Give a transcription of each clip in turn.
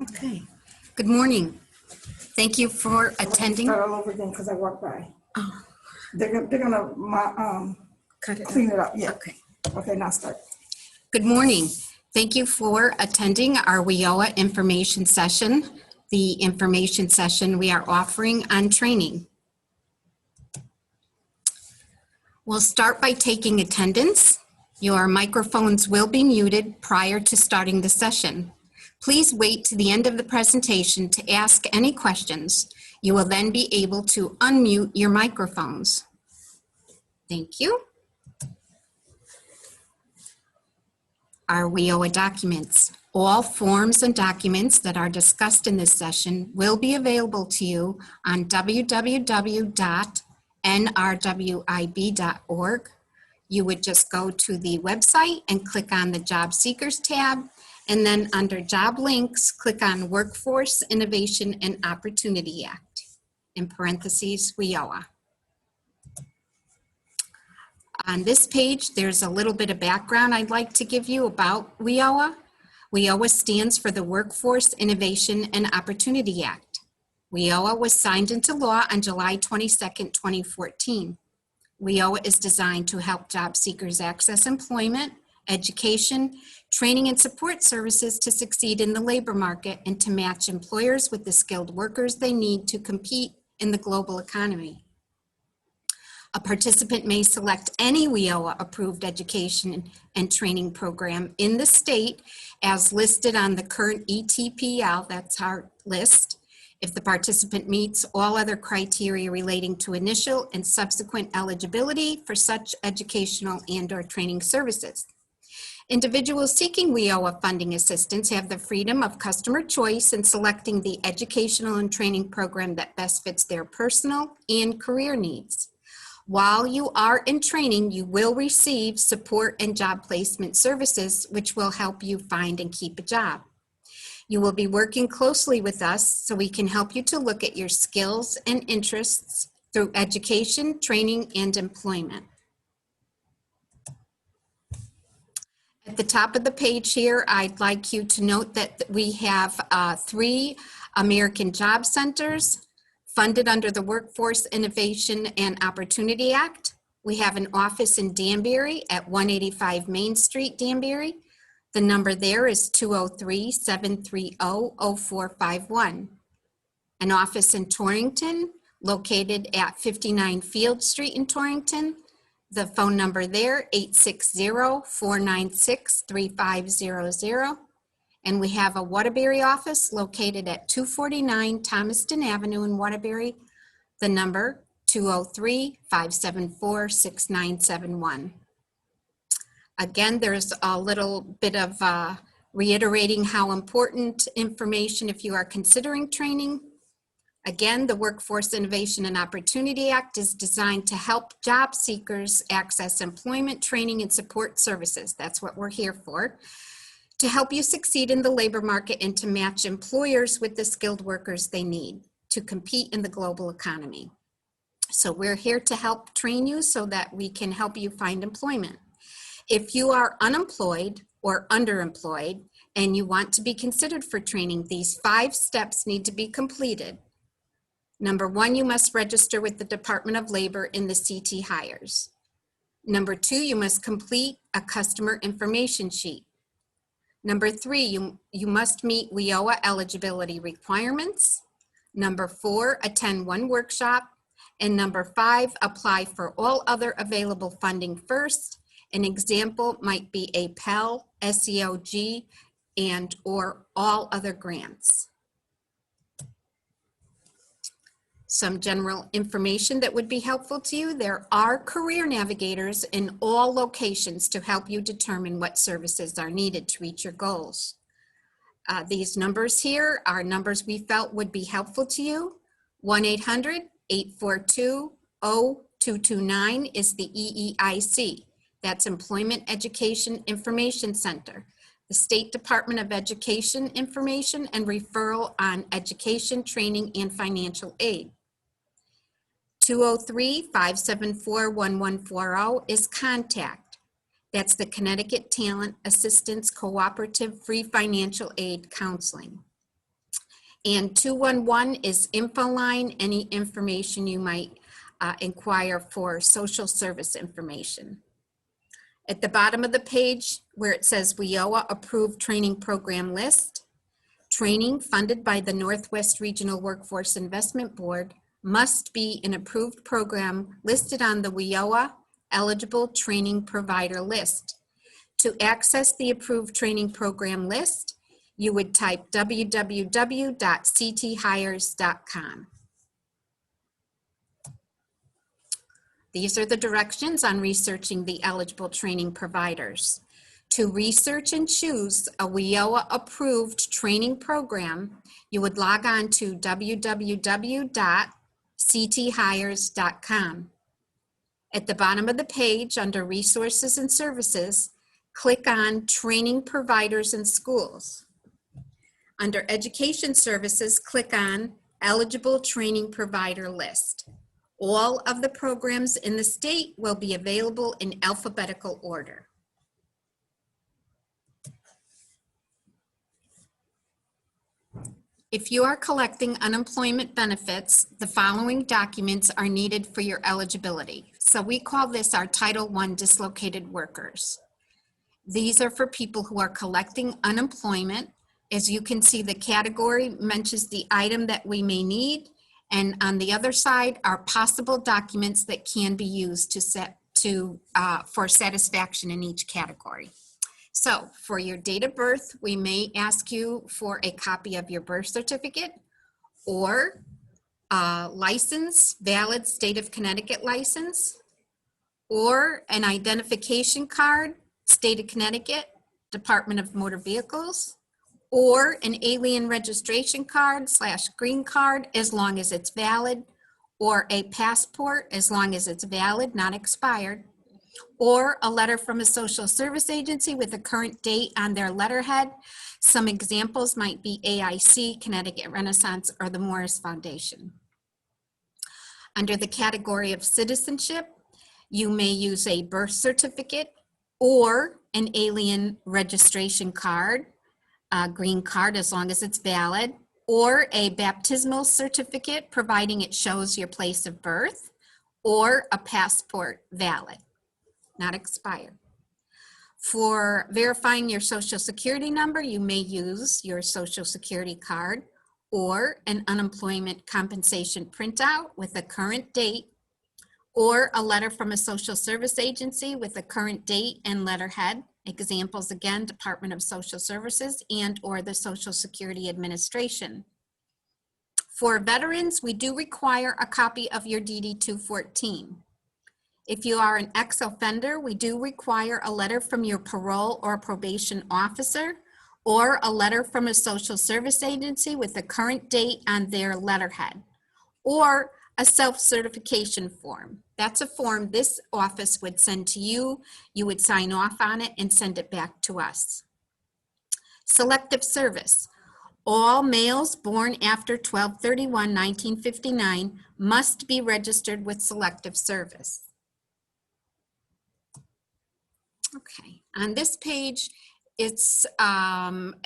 Okay. Good morning. Thank you for attending. Start all over again because I walked by. Oh, They're gonna cut it clean it up. Yeah. Okay. Okay, now start. Good morning. Thank you for attending our WIOA information session, the information session we are offering on training. We'll start by taking attendance. Your microphones will be muted prior to starting the session. Please wait to the end of the presentation to ask any questions. You will then be able to unmute your microphones. Thank you. Our WIOA documents. All forms and documents that are discussed in this session will be available to you on www.nrwib.org. You would just go to the website and click on the Job Seekers tab, and then under Job Links, click on Workforce Innovation and Opportunity Act, in parentheses, WIOA. On this page, there's a little bit of background I'd like to give you about WIOA. WIOA stands for the Workforce Innovation and Opportunity Act. WIOA was signed into law on July 22nd, 2014. WIOA is designed to help job seekers access employment, education, training, and support services to succeed in the labor market and to match employers with the skilled workers they need to compete in the global economy. A participant may select any WIOA-approved education and training program in the state as listed on the current ETPL, that's our list, if the participant meets all other criteria relating to initial and subsequent eligibility for such educational and/or training services. Individuals seeking WIOA funding assistance have the freedom of customer choice in selecting the educational and training program that best fits their personal and career needs. While you are in training, you will receive support and job placement services, which will help you find and keep a job. You will be working closely with us so we can help you to look at your skills and interests through education, training, and employment. At the top of the page here, I'd like you to note that we have 3 American Job Centers funded under the Workforce Innovation and Opportunity Act. We have an office in Danbury at 185 Main Street, Danbury. The number there is 203-730-0451. An office in Torrington, located at 59 Field Street in Torrington. The phone number there, 860-496-3500. And we have a Waterbury office located at 249 Thomaston Avenue in Waterbury. The number, 203-574-6971. Again, there's a little bit of reiterating how important information if you are considering training. Again, the Workforce Innovation and Opportunity Act is designed to help job seekers access employment, training, and support services. That's what we're here for. To help you succeed in the labor market and to match employers with the skilled workers they need to compete in the global economy. So we're here to help train you so that we can help you find employment. If you are unemployed or underemployed and you want to be considered for training, these 5 steps need to be completed. Number 1, you must register with the Department of Labor in the CT Hires. Number 2, you must complete a customer information sheet. Number 3, you must meet WIOA eligibility requirements. Number 4, attend 1 workshop. And number 5, apply for all other available funding first. An example might be a Pell, SEOG, and or all other grants. Some general information that would be helpful to you. There are career navigators in all locations to help you determine what services are needed to reach your goals. These numbers here are numbers we felt would be helpful to you. 1-800-842-0229 is the EEIC. That's Employment Education Information Center. The State Department of Education information and referral on education, training, and financial aid. 203-574-1140 is contact. That's the Connecticut Talent Assistance Cooperative Free Financial Aid Counseling. And 211 is info line, any information you might inquire for social service information. At the bottom of the page where it says WIOA approved training program list, training funded by the Northwest Regional Workforce Investment Board must be an approved program listed on the WIOA eligible training provider list. To access the approved training program list, you would type www.cthires.com. These are the directions on researching the eligible training providers. To research and choose a WIOA approved training program, you would log on to www.cthires.com. At the bottom of the page, under Resources and Services, click on Training Providers and Schools. Under Education Services, click on Eligible Training Provider List. All of the programs in the state will be available in alphabetical order. If you are collecting unemployment benefits, the following documents are needed for your eligibility. So we call this our Title I dislocated workers. These are for people who are collecting unemployment. As you can see, the category mentions the item that we may need, and on the other side are possible documents that can be used for satisfaction in each category. So for your date of birth, we may ask you for a copy of your birth certificate or license, valid state of Connecticut license, or an identification card, state of Connecticut, Department of Motor Vehicles, or an alien registration card / green card as long as it's valid, or a passport as long as it's valid, not expired, or a letter from a social service agency with a current date on their letterhead. Some examples might be AIC, Connecticut Renaissance, or the Morris Foundation. Under the category of citizenship, you may use a birth certificate or an alien registration card, a green card as long as it's valid, or a baptismal certificate providing it shows your place of birth, or a passport valid, not expired. For verifying your social security number, you may use your social security card or an unemployment compensation printout with a current date, or a letter from a social service agency with a current date and letterhead. Examples again, Department of Social Services and or the Social Security Administration. For veterans, we do require a copy of your DD-214. If you are an ex-offender, we do require a letter from your parole or probation officer, or a letter from a social service agency with a current date on their letterhead, or a self-certification form. That's a form this office would send to you. You would sign off on it and send it back to us. Selective service. All males born after 12/31/1959 must be registered with selective service. Okay, on this page, it's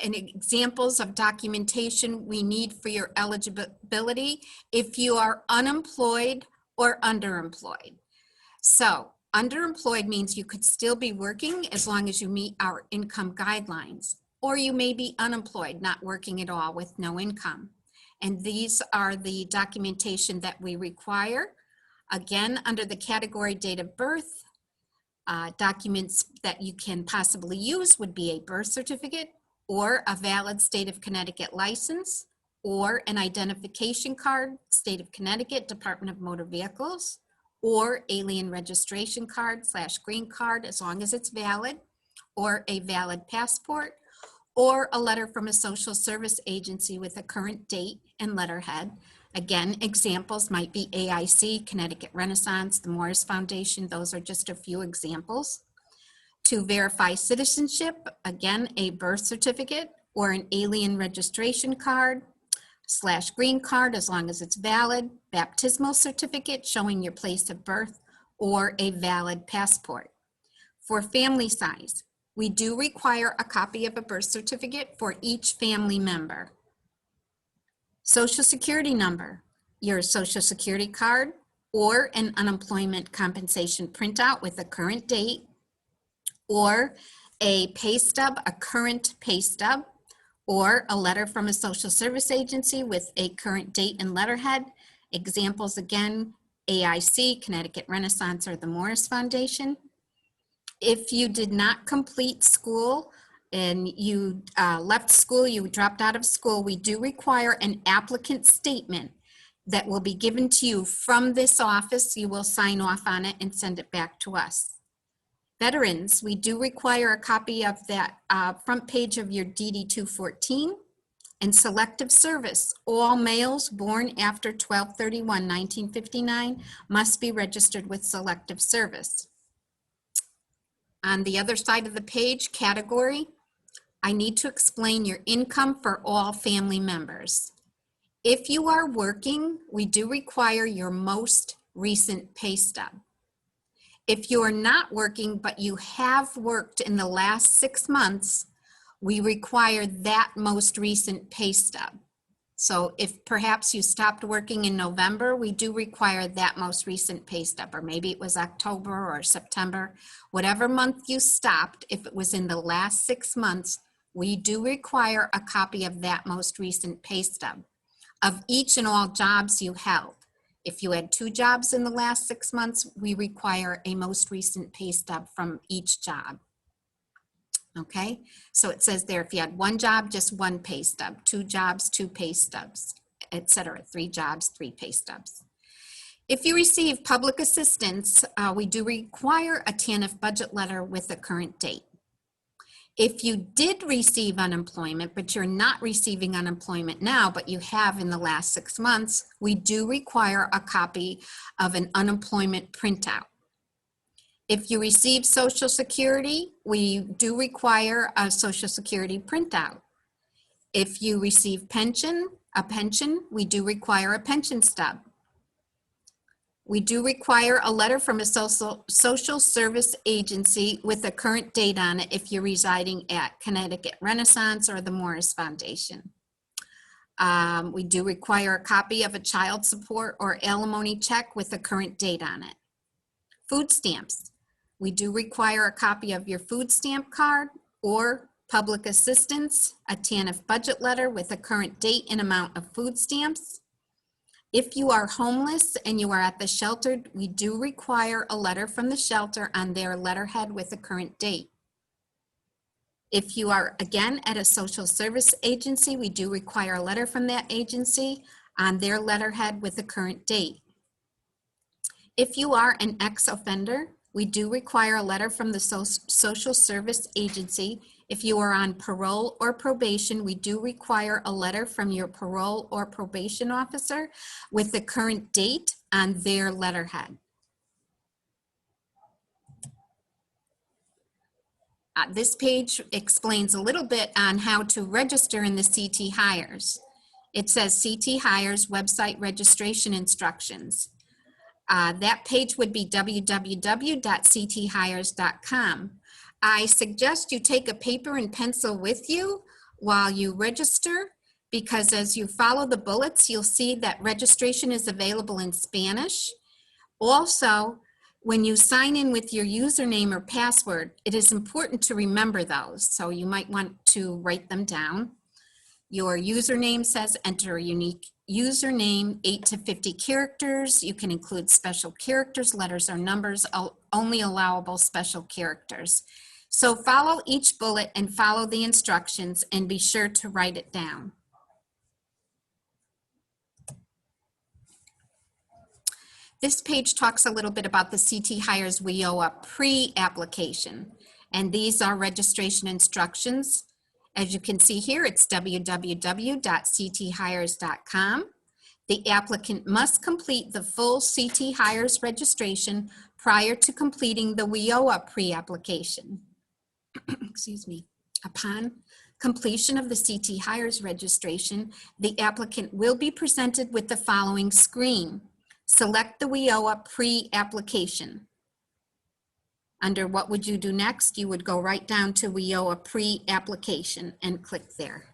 examples of documentation we need for your eligibility if you are unemployed or underemployed. So underemployed means you could still be working as long as you meet our income guidelines, or you may be unemployed, not working at all with no income. And these are the documentation that we require. Again, under the category date of birth, documents that you can possibly use would be a birth certificate or a valid state of Connecticut license, or an identification card, state of Connecticut, Department of Motor Vehicles, or alien registration card / green card as long as it's valid, or a valid passport, or a letter from a social service agency with a current date and letterhead. Again, examples might be AIC, Connecticut Renaissance, the Morris Foundation. Those are just a few examples. To verify citizenship, again, a birth certificate or an alien registration card / green card as long as it's valid, baptismal certificate showing your place of birth, or a valid passport. For family size, we do require a copy of a birth certificate for each family member. Social Security number, your Social Security card, or an unemployment compensation printout with a current date, or a pay stub, a current pay stub, or a letter from a social service agency with a current date and letterhead. Examples again, AIC, Connecticut Renaissance, or the Morris Foundation. If you did not complete school and you left school, you dropped out of school, we do require an applicant statement that will be given to you from this office. You will sign off on it and send it back to us. Veterans, we do require a copy of that front page of your DD 214. And selective service, all males born after 12/31/1959 must be registered with selective service. On the other side of the page, category, I need to explain your income for all family members. If you are working, we do require your most recent pay stub. If you are not working, but you have worked in the last 6 months, we require that most recent pay stub. So if perhaps you stopped working in November, we do require that most recent pay stub, or maybe it was October or September, whatever month you stopped, if it was in the last 6 months, we do require a copy of that most recent pay stub of each and all jobs you held. If you had 2 jobs in the last 6 months, we require a most recent pay stub from each job. Okay, so it says there, if you had 1 job, just 1 pay stub, 2 jobs, 2 pay stubs, etc. 3 jobs, 3 pay stubs. If you receive public assistance, we do require a TANF budget letter with a current date. If you did receive unemployment, but you're not receiving unemployment now, but you have in the last 6 months, we do require a copy of an unemployment printout. If you receive Social Security, we do require a Social Security printout. If you receive a pension, we do require a pension stub. We do require a letter from a social service agency with a current date on it if you're residing at Connecticut Renaissance or the Morris Foundation. We do require a copy of a child support or alimony check with a current date on it. Food stamps. We do require a copy of your food stamp card or public assistance, a TANF budget letter with a current date and amount of food stamps. If you are homeless and you are at the shelter, we do require a letter from the shelter on their letterhead with a current date. If you are, again, at a social service agency, we do require a letter from that agency on their letterhead with a current date. If you are an ex-offender, we do require a letter from the social service agency. If you are on parole or probation, we do require a letter from your parole or probation officer with the current date on their letterhead. This page explains a little bit on how to register in the CT Hires. It says CT Hires website registration instructions. That page would be www.cthires.com. I suggest you take a paper and pencil with you while you register, because as you follow the bullets, you'll see that registration is available in Spanish. Also, when you sign in with your username or password, it is important to remember those, so you might want to write them down. Your username says enter a unique username, 8 to 50 characters. You can include special characters, letters, or numbers, only allowable special characters. So follow each bullet and follow the instructions and be sure to write it down. This page talks a little bit about the CT Hires WIOA pre-application, and these are registration instructions. As you can see here, it's www.cthires.com. The applicant must complete the full CT Hires registration prior to completing the WIOA pre-application. Excuse me. Upon completion of the CT Hires registration, the applicant will be presented with the following screen. Select the WIOA pre-application. Under what would you do next, you would go right down to WIOA pre-application and click there.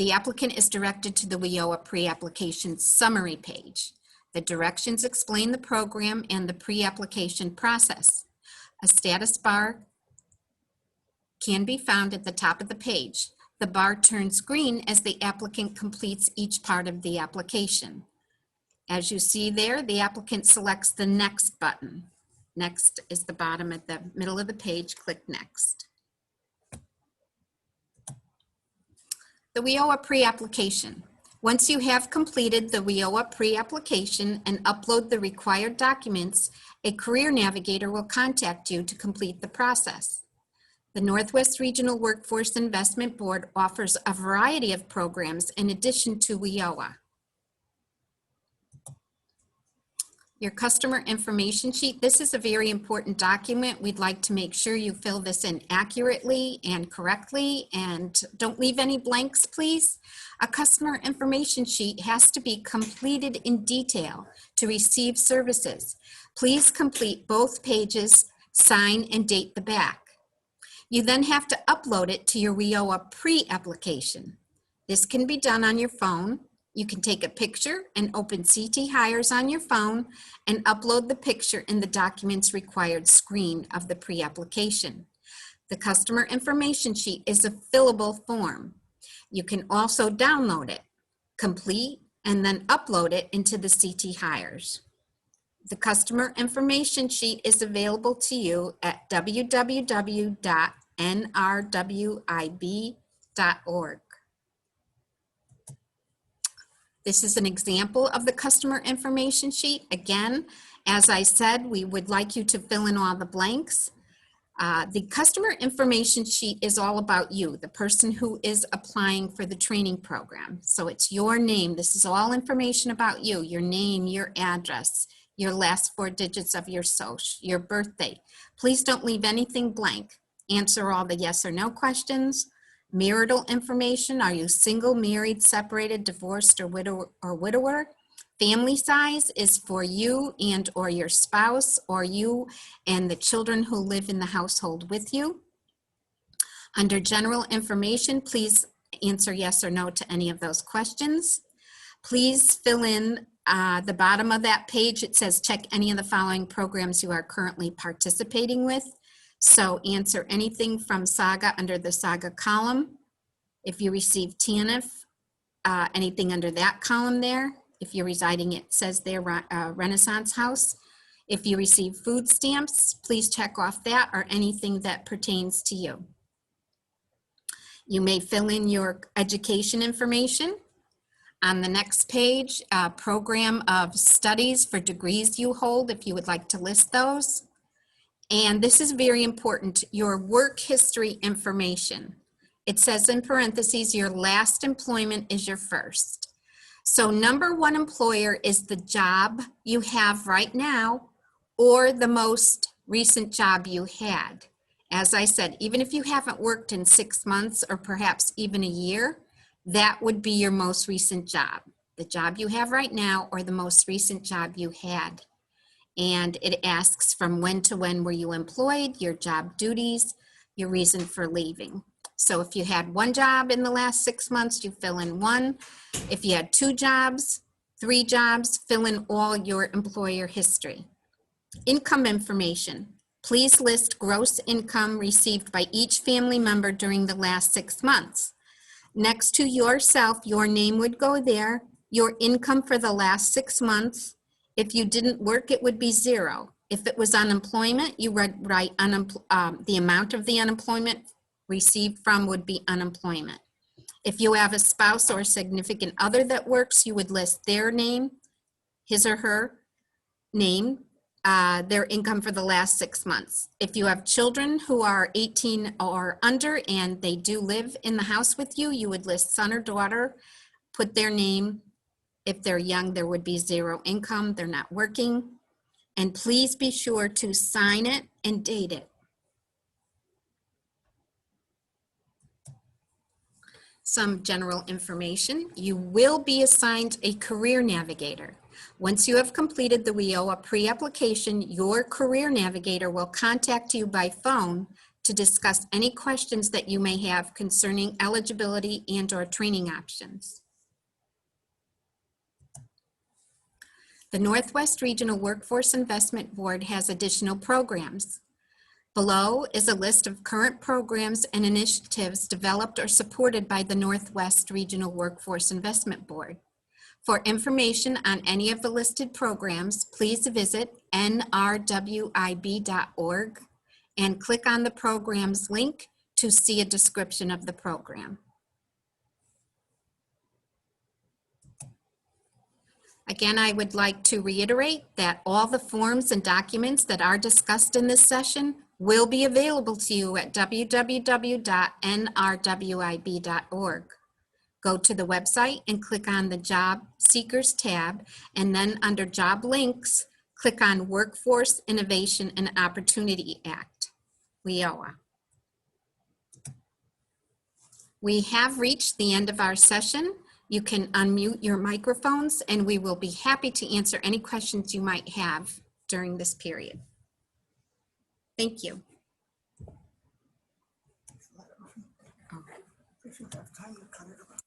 The applicant is directed to the WIOA pre-application summary page. The directions explain the program and the pre-application process. A status bar can be found at the top of the page. The bar turns green as the applicant completes each part of the application. As you see there, the applicant selects the Next button. Next is the bottom at the middle of the page. Click Next. The WIOA pre-application. Once you have completed the WIOA pre-application and upload the required documents, a career navigator will contact you to complete the process. The Northwest Regional Workforce Investment Board offers a variety of programs in addition to WIOA. Your customer information sheet. This is a very important document. We'd like to make sure you fill this in accurately and correctly, and don't leave any blanks, please. A customer information sheet has to be completed in detail to receive services. Please complete both pages, sign, and date the back. You then have to upload it to your WIOA pre-application. This can be done on your phone. You can take a picture and open CT Hires on your phone and upload the picture in the documents required screen of the pre-application. The customer information sheet is a fillable form. You can also download it, complete, and then upload it into the CT Hires. The customer information sheet is available to you at www.nrwib.org. This is an example of the customer information sheet. Again, as I said, we would like you to fill in all the blanks. The customer information sheet is all about you, the person who is applying for the training program. So it's your name. This is all information about you, your name, your address, your last 4 digits of your social, your birthday. Please don't leave anything blank. Answer all the yes or no questions. Marital information, are you single, married, separated, divorced, or widower? Family size is for you and or your spouse, or you and the children who live in the household with you. Under general information, please answer yes or no to any of those questions. Please fill in the bottom of that page. It says check any of the following programs you are currently participating with. So answer anything from SAGA under the SAGA column. If you receive TANF, anything under that column there. If you're residing, it says there, Renaissance House. If you receive food stamps, please check off that or anything that pertains to you. You may fill in your education information. On the next page, program of studies for degrees you hold, if you would like to list those. And this is very important, your work history information. It says in parentheses, your last employment is your first. So number 1 employer is the job you have right now or the most recent job you had. As I said, even if you haven't worked in 6 months or perhaps even a year, that would be your most recent job. The job you have right now or the most recent job you had. And it asks from when to when were you employed, your job duties, your reason for leaving. So if you had 1 job in the last 6 months, you fill in 1. If you had 2 jobs, 3 jobs, fill in all your employer history. Income information. Please list gross income received by each family member during the last 6 months. Next to yourself, your name would go there, your income for the last 6 months. If you didn't work, it would be 0. If it was unemployment, you would write the amount of the unemployment received from would be unemployment. If you have a spouse or a significant other that works, you would list their name, his or her name, their income for the last 6 months. If you have children who are 18 or under and they do live in the house with you, you would list son or daughter, put their name. If they're young, there would be 0 income, they're not working. And please be sure to sign it and date it. Some general information. You will be assigned a career navigator. Once you have completed the WIOA pre-application, your career navigator will contact you by phone to discuss any questions that you may have concerning eligibility and/or training options. The Northwest Regional Workforce Investment Board has additional programs. Below is a list of current programs and initiatives developed or supported by the Northwest Regional Workforce Investment Board. For information on any of the listed programs, please visit nrwib.org and click on the programs link to see a description of the program. Again, I would like to reiterate that all the forms and documents that are discussed in this session will be available to you at www.nrwib.org. Go to the website and click on the Job Seekers tab, and then under Job Links, click on Workforce Innovation and Opportunity Act, WIOA. We have reached the end of our session. You can unmute your microphones, and we will be happy to answer any questions you might have during this period. Thank you. If you have time to cut it off.